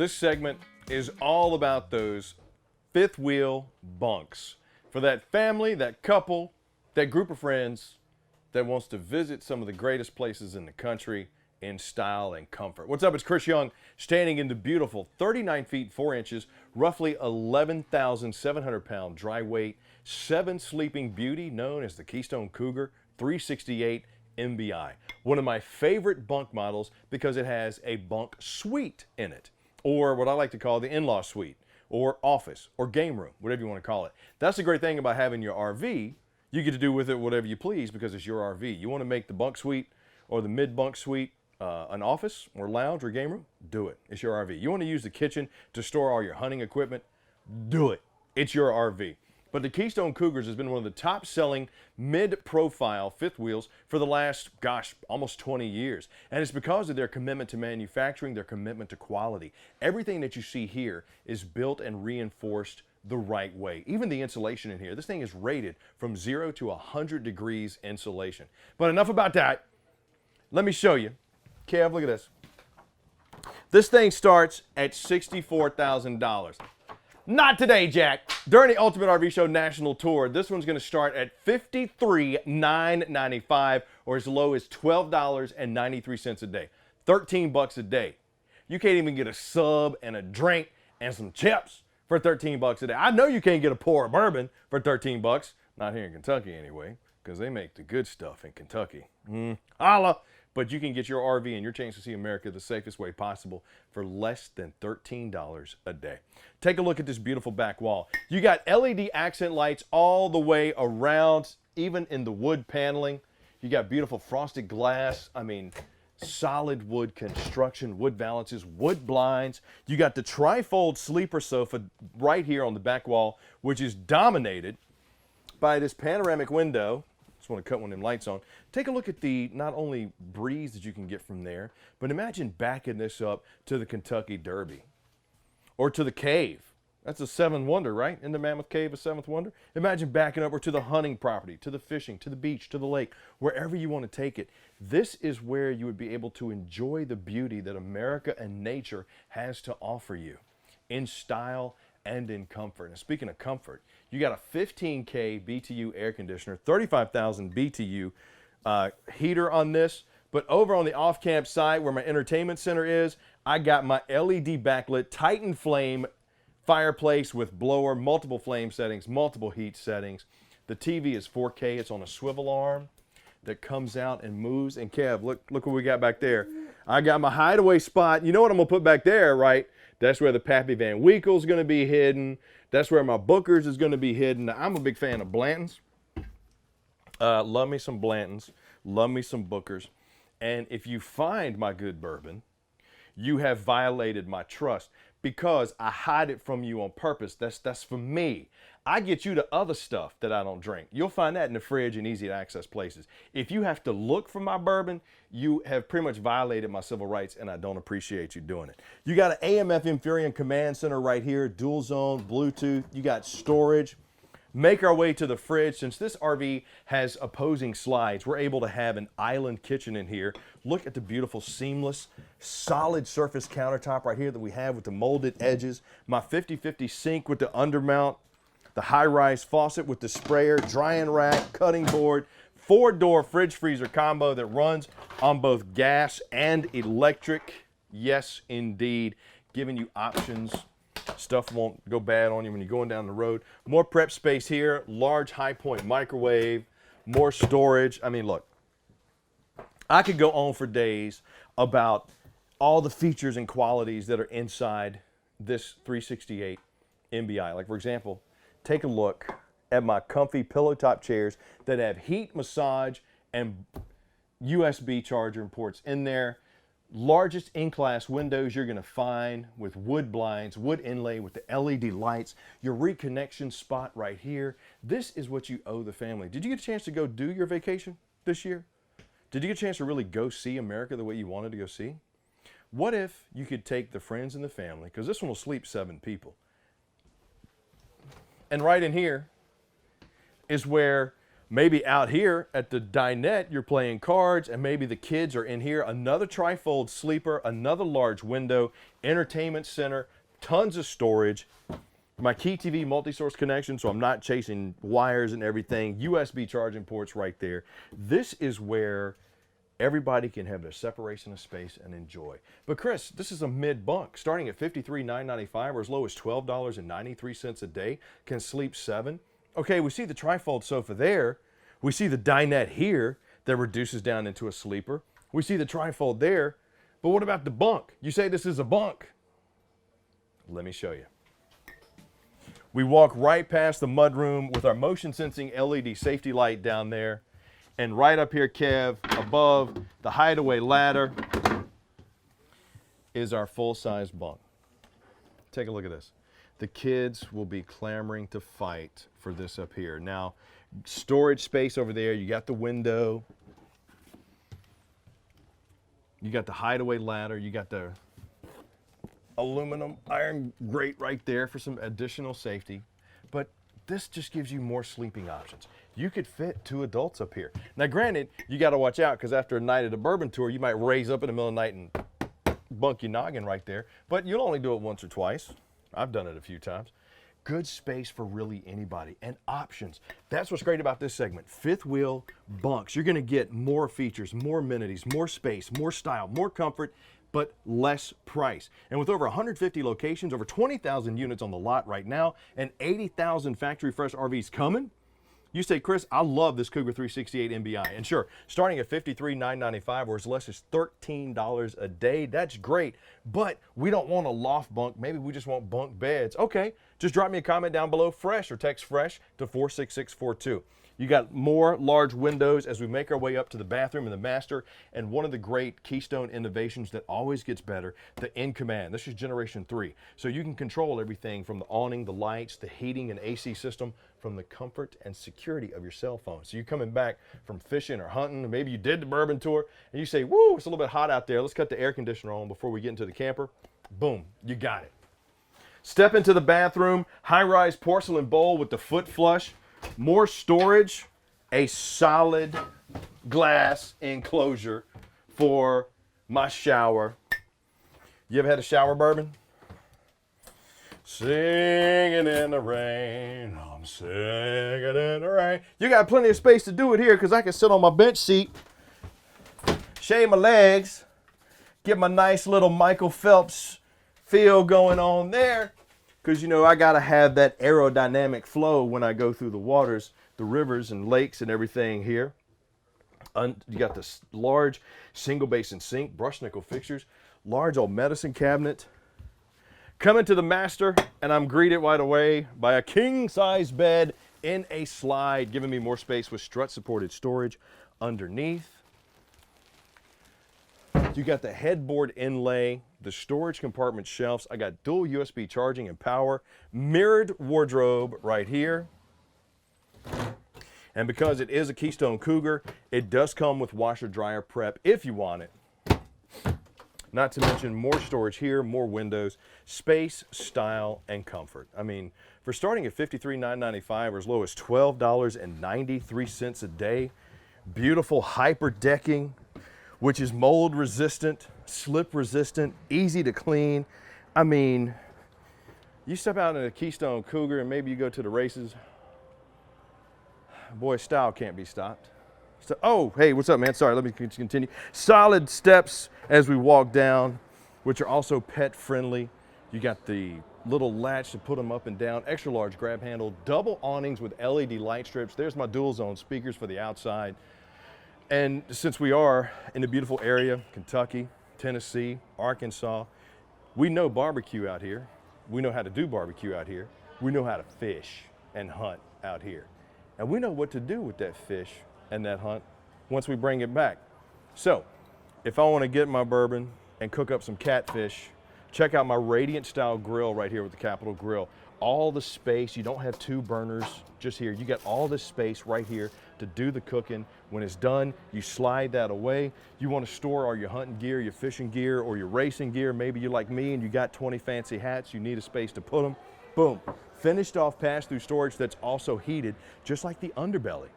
this segment is all about those fifth wheel bunks. For that family, that couple, that group of friends that wants to visit some of the greatest places in the country in style and comfort. What's up? It's Chris Young, standing in the beautiful 39 feet 4 inches, roughly 11,700 pound dry weight, 7 sleeping beauty known as the Keystone Cougar 368MBI. One of my favorite bunk models because it has a bunk suite in it, or what I like to call the in-law suite, or office, or game room, whatever you want to call it. That's the great thing about having your RV. You get to do with it whatever you please because it's your RV. You want to make the bunk suite or the mid-bunk suite an office or lounge or game room? Do it. It's your RV. You want to use the kitchen to store all your hunting equipment? Do it. It's your RV. But the Keystone Cougars has been one of the top-selling mid-profile fifth wheels for the last, almost 20 years. And it's because of their commitment to manufacturing, their commitment to quality. Everything that you see here is built and reinforced the right way. Even the insulation in here. This thing is rated from 0 to 100 degrees insulation. But enough about that. Let me show you. Kev, look at this. This thing starts at $64,000. Not today, Jack. During the Ultimate RV Show National Tour, this one's going to start at $53,995 or as low as $12.93 a day. $13 a day. You can't even get a sub and a drink and some chips for $13 a day. I know you can't get a pour of bourbon for $13. Not here in Kentucky anyway, because they make the good stuff in Kentucky. Holla! But you can get your RV and your chance to see America the safest way possible for less than $13 a day. Take a look at this beautiful back wall. You got LED accent lights all the way around, even in the wood paneling. You got beautiful frosted glass. I mean, solid wood construction, wood valances, wood blinds. You got the trifold sleeper sofa right here on the back wall, which is dominated by this panoramic window. Just want to cut one of them lights on. Take a look at the not only breeze that you can get from there, but imagine backing this up to the Kentucky Derby or to the cave. That's a seventh wonder, right? In the Mammoth Cave, a seventh wonder. Imagine backing up or to the hunting property, to the fishing, to the beach, to the lake, wherever you want to take it. This is where you would be able to enjoy the beauty that America and nature has to offer you in style and in comfort. And speaking of comfort, you got a 15K BTU air conditioner, 35,000 BTU heater on this. But over on the off-camp side where my entertainment center is, I got my LED backlit Titan Flame fireplace with blower, multiple flame settings, multiple heat settings. The TV is 4K. It's on a swivel arm that comes out and moves. And Kev, look what we got back there. I got my hideaway spot. You know what I'm going to put back there, right? That's where the Pappy Van Winkle's going to be hidden. That's where my Booker's is going to be hidden. Now, I'm a big fan of Blanton's. Love me some Blanton's. Love me some Booker's. And if you find my good bourbon, you have violated my trust because I hide it from you on purpose. That's for me. I get you the other stuff that I don't drink. You'll find that in the fridge and easy to access places. If you have to look for my bourbon, you have pretty much violated my civil rights, and I don't appreciate you doing it. You got an AM/FM Furion command center right here, dual zone, Bluetooth. You got storage. Make our way to the fridge. Since this RV has opposing slides, we're able to have an island kitchen in here. Look at the beautiful seamless, solid surface countertop right here that we have with the molded edges. My 50/50 sink with the undermount. The high-rise faucet with the sprayer, drying rack, cutting board, 4-door fridge freezer combo that runs on both gas and electric. Yes, indeed. Giving you options. Stuff won't go bad on you when you're going down the road. More prep space here. Large high-point microwave. More storage. I mean, look. I could go on for days about all the features and qualities that are inside this 368 MBI. Like, for example, take a look at my comfy pillow top chairs that have heat, massage, and USB charger ports in there. Largest in-class windows you're going to find with wood blinds, wood inlay with the LED lights, your reconnection spot right here. This is what you owe the family. Did you get a chance to go do your vacation this year? Did you get a chance to really go see America the way you wanted to go see? What if you could take the friends and the family, because this one will sleep 7 people. And right in here is where Maybe out here at the dinette, you're playing cards, and maybe the kids are in here. Another trifold sleeper, another large window, entertainment center, tons of storage. My Key TV multi-source connection, so I'm not chasing wires and everything. USB charging ports right there. This is where everybody can have their separation of space and enjoy. But Chris, this is a mid bunk, starting at $53,995 or as low as $12.93 a day. Can sleep 7. Okay, we see the trifold sofa there. We see the dinette here that reduces down into a sleeper. We see the trifold there. But what about the bunk? You say this is a bunk. Let me show you. We walk right past the mudroom with our motion sensing LED safety light down there. And right up here, Kev, above the hideaway ladder is our full-size bunk. Take a look at this. The kids will be clamoring to fight for this up here. Now, storage space over there. You got the window. You got the hideaway ladder. You got the aluminum iron grate right there for some additional safety. But this just gives you more sleeping options. You could fit 2 adults up here. Now, granted, you got to watch out because after a night at a bourbon tour, you might raise up in the middle of the night and bunk your noggin right there. But you'll only do it once or twice. I've done it a few times. Good space for really anybody and options. That's what's great about this segment. Fifth wheel bunks. You're going to get more features, more amenities, more space, more style, more comfort, but less price. And with over 150 locations, over 20,000 units on the lot right now, and 80,000 factory fresh RVs coming, you say, Chris, I love this Cougar 368 MBI. And sure, starting at $53,995 or as less as $13 a day, that's great. But we don't want a loft bunk. Maybe we just want bunk beds. Okay, just drop me a comment down below, fresh, or text fresh to 46642. You got more large windows as we make our way up to the bathroom and the master. And one of the great Keystone innovations that always gets better, the In Command. This is generation 3. So you can control everything from the awning, the lights, the heating and AC system from the comfort and security of your cell phone. So you're coming back from fishing or hunting, or maybe you did the bourbon tour and you say, woo, it's a little bit hot out there. Let's cut the air conditioner on before we get into the camper. Boom, you got it. Step into the bathroom, high-rise porcelain bowl with the foot flush. More storage, a solid glass enclosure for my shower. You ever had a shower bourbon? Singing in the rain, I'm singing in the rain. You got plenty of space to do it here because I can sit on my bench seat, shave my legs, get my nice little Michael Phelps feel going on there. Because, you know, I got to have that aerodynamic flow when I go through the waters, the rivers and lakes and everything here. You got this large single basin sink, brush nickel fixtures, large old medicine cabinet. Coming to the master, and I'm greeted right away by a king-size bed in a slide, giving me more space with strut-supported storage underneath. You got the headboard inlay, the storage compartment shelves. I got dual USB charging and power, mirrored wardrobe right here. And because it is a Keystone Cougar, it does come with washer dryer prep if you want it. Not to mention more storage here, more windows, space, style, and comfort. I mean, for starting at $53,995 or as low as $12.93 a day, beautiful hyper decking, which is mold resistant, slip resistant, easy to clean. I mean, you step out in a Keystone Cougar and maybe you go to the races. Boy, style can't be stopped. So, oh, hey, what's up, man? Sorry, let me continue. Solid steps as we walk down, which are also pet friendly. You got the little latch to put them up and down, extra large grab handle, double awnings with LED light strips. There's my dual zone speakers for the outside. And since we are in a beautiful area, Kentucky, Tennessee, Arkansas, we know barbecue out here. We know how to do barbecue out here. We know how to fish and hunt out here. And we know what to do with that fish and that hunt once we bring it back. So if I want to get my bourbon and cook up some catfish, check out my Radiant style grill right here with the Capital Grill. All the space, you don't have 2 burners just here. You got all this space right here to do the cooking. When it's done, you slide that away. You want to store all your hunting gear, your fishing gear, or your racing gear. Maybe you're like me and you got 20 fancy hats. You need a space to put them. Boom. Finished off pass-through storage that's also heated, just like the underbelly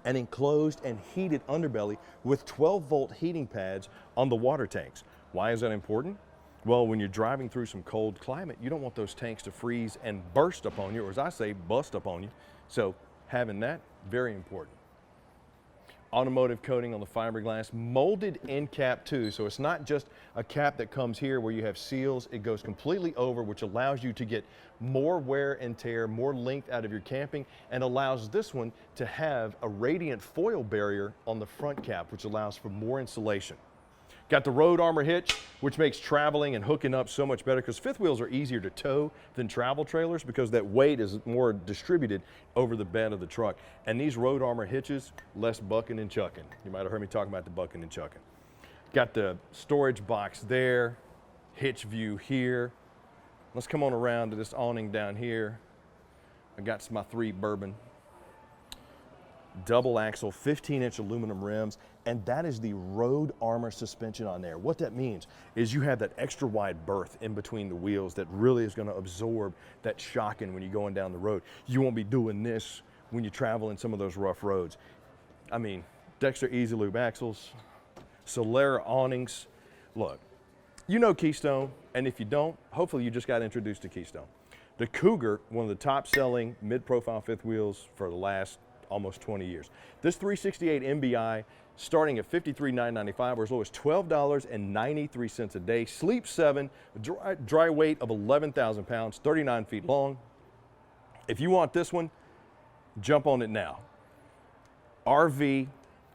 an enclosed and heated underbelly with 12-volt heating pads on the water tanks. Why is that important? Well, when you're driving through some cold climate, you don't want those tanks to freeze and burst upon you, or as I say, bust upon you. So having that, very important. Automotive coating on the fiberglass, molded end cap too. So it's not just a cap that comes here where you have seals, it goes completely over, which allows you to get more wear and tear, more length out of your camping, and allows this one to have a radiant foil barrier on the front cap, which allows for more insulation. Got the road armor hitch, which makes traveling and hooking up so much better because fifth wheels are easier to tow than travel trailers because that weight is more distributed over the bed of the truck. And these road armor hitches, less bucking and chucking. You might have heard me talking about the bucking and chucking. Got the storage box there, hitch view here. Let's come on around to this awning down here. I got my 3 bourbon. Double axle, 15-inch aluminum rims, and that is the road armor suspension on there. What that means is you have that extra wide berth in between the wheels that really is going to absorb that shocking when you're going down the road. You won't be doing this when you travel in some of those rough roads. I mean, Dexter Easy Lube axles, Solera awnings. Look, you know Keystone, and if you don't, hopefully you just got introduced to Keystone. The Cougar, one of the top selling mid-profile fifth wheels for the last almost 20 years. This 368 MBI starting at $53,995 or as low as $12.93 a day. Sleep 7, dry weight of 11,000 pounds, 39 feet long. If you want this one, jump on it now. RV,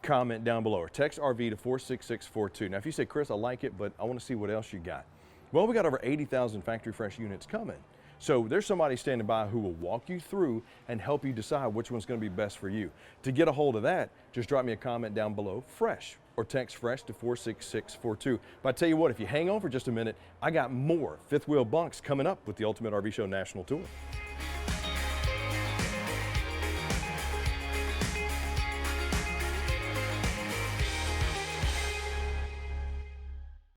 comment down below or text RV to 46642. Now if you say, Chris, I like it, but I want to see what else you got. Well, we got over 80,000 factory fresh units coming. So there's somebody standing by who will walk you through and help you decide which one's going to be best for you. To get a hold of that, just drop me a comment down below, fresh, or text fresh to 46642. But I tell you what, if you hang on for just a minute, I got more fifth wheel bunks coming up with the Ultimate RV Show National Tour.